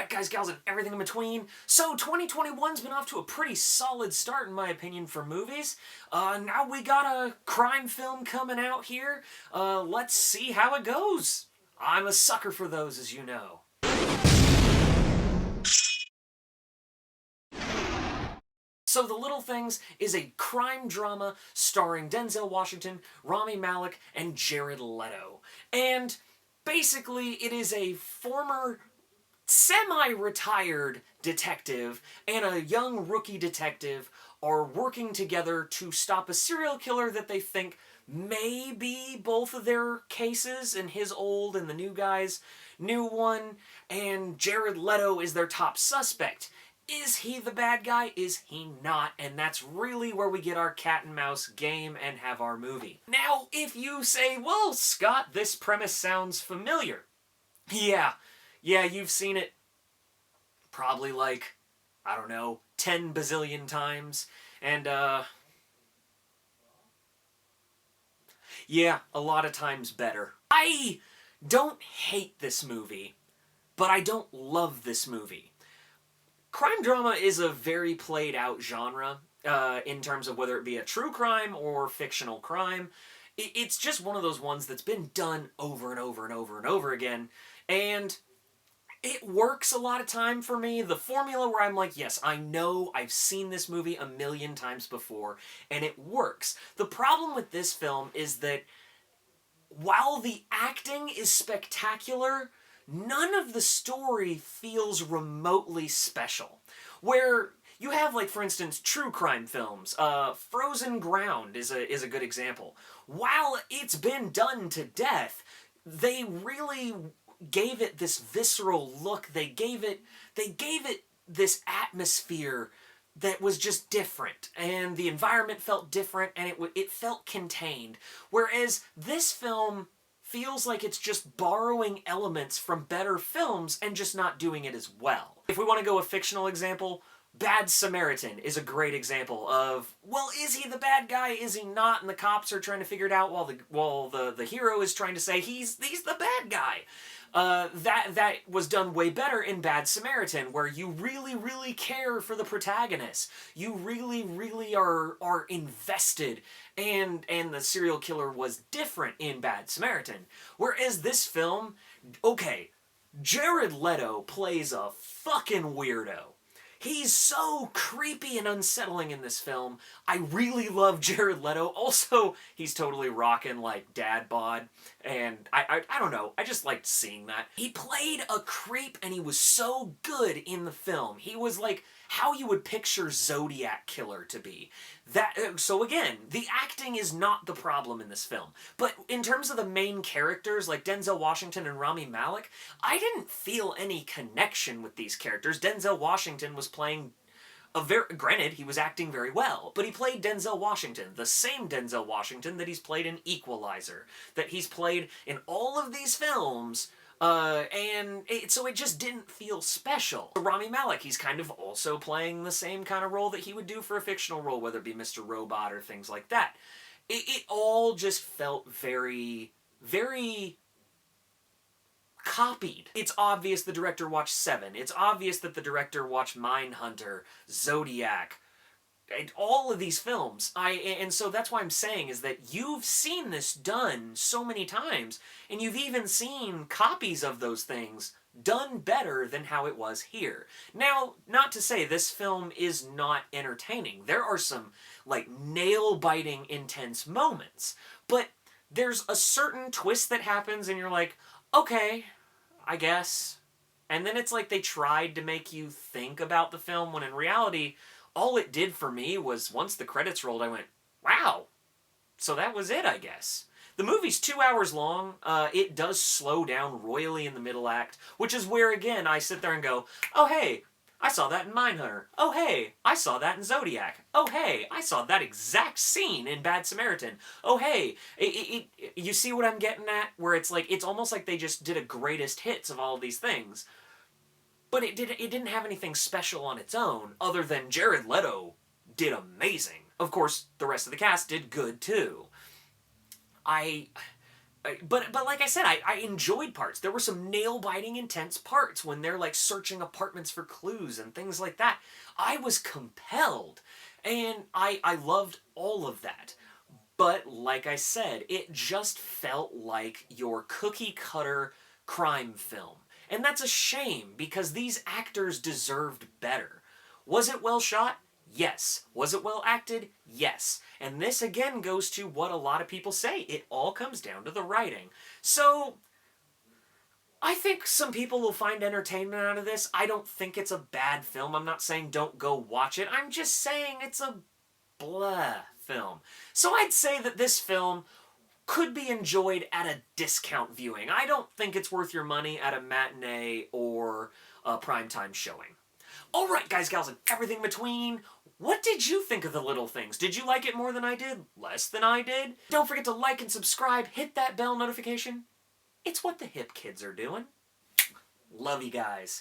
Alright guys, gals, and everything in between. So 2021's been off to a pretty solid start in my opinion for movies. Now we got a crime film coming out here. Let's see how it goes. I'm a sucker for those, as you know. So The Little Things is a crime drama starring Denzel Washington, Rami Malek, and Jared Leto. And basically it is a former semi-retired detective and a young rookie detective are working together to stop a serial killer that they think may be both of their cases, and his old and the new guy's new one, and Jared Leto is their top suspect. Is he the bad guy? Is he not? And that's really where we get our cat and mouse game and have our movie. Now, if you say, well, Scott, this premise sounds familiar. Yeah, you've seen it probably like, I don't know, 10 bazillion times. And, yeah, a lot of times better. I don't hate this movie, but I don't love this movie. Crime drama is a very played out genre, in terms of whether it be a true crime or fictional crime. It's just one of those ones that's been done over and over and over and over again, and it works a lot of time for me. The formula where I'm like, yes, I know I've seen this movie a million times before, and it works. The problem with this film is that while the acting is spectacular, none of the story feels remotely special. Where you have, like, for instance, true crime films. Frozen Ground is a good example. While it's been done to death, they really gave it this visceral look. They gave it this atmosphere that was just different, and the environment felt different, and it felt contained. Whereas this film feels like it's just borrowing elements from better films and just not doing it as well. If we want to go a fictional example, Bad Samaritan is a great example of, well, is he the bad guy, is he not, and the cops are trying to figure it out while the hero is trying to say he's the bad guy. That was done way better in Bad Samaritan, where you really care for the protagonist. You really are invested, and the serial killer was different in Bad Samaritan. Whereas this film, okay, Jared Leto plays a fucking weirdo. He's so creepy and unsettling in this film. I really love Jared Leto. Also, he's totally rocking, like, dad bod. And I don't know, I just liked seeing that. He played a creep, and he was so good in the film. He was like how you would picture Zodiac Killer to be. So again, the acting is not the problem in this film. But in terms of the main characters, like Denzel Washington and Rami Malek, I didn't feel any connection with these characters. Denzel Washington was playing granted, he was acting very well, but he played Denzel Washington, the same Denzel Washington that he's played in Equalizer, that he's played in all of these films, so it just didn't feel special. Rami Malek, he's kind of also playing the same kind of role that he would do for a fictional role, whether it be Mr. Robot or things like that. It all just felt very copied. It's obvious the director watched Seven. It's obvious that the director watched Mindhunter, Zodiac, and all of these films. And so that's why I'm saying is that you've seen this done so many times, and you've even seen copies of those things done better than how it was here. Now, not to say this film is not entertaining. There are some, like, nail-biting, intense moments, but there's a certain twist that happens, and you're like, okay, I guess. And then it's like they tried to make you think about the film, when in reality, all it did for me was once the credits rolled, I went, wow, so that was it, I guess. The movie's 2 hours long. It does slow down royally in the middle act, which is where, again, I sit there and go, oh, hey, I saw that in Mindhunter. Oh, hey, I saw that in Zodiac. Oh, hey, I saw that exact scene in Bad Samaritan. Oh, hey, you see what I'm getting at? Where it's like, it's almost like they just did a greatest hits of all of these things. But it didn't have anything special on its own, other than Jared Leto did amazing. Of course, the rest of the cast did good, too. But like I said, I enjoyed parts. There were some nail-biting intense parts when they're like searching apartments for clues and things like that. I was compelled, and I loved all of that. But like I said, it just felt like your cookie cutter crime film. And that's a shame because these actors deserved better. Was it well shot? Yes. Was it well acted? Yes. And this again goes to what a lot of people say. It all comes down to the writing. So, I think some people will find entertainment out of this. I don't think it's a bad film. I'm not saying don't go watch it. I'm just saying it's a blah film. So I'd say that this film could be enjoyed at a discount viewing. I don't think it's worth your money at a matinee or a primetime showing. Alright guys, gals, and everything in between, what did you think of The Little Things? Did you like it more than I did? Less than I did? Don't forget to like and subscribe, hit that bell notification. It's what the hip kids are doing. Love you guys.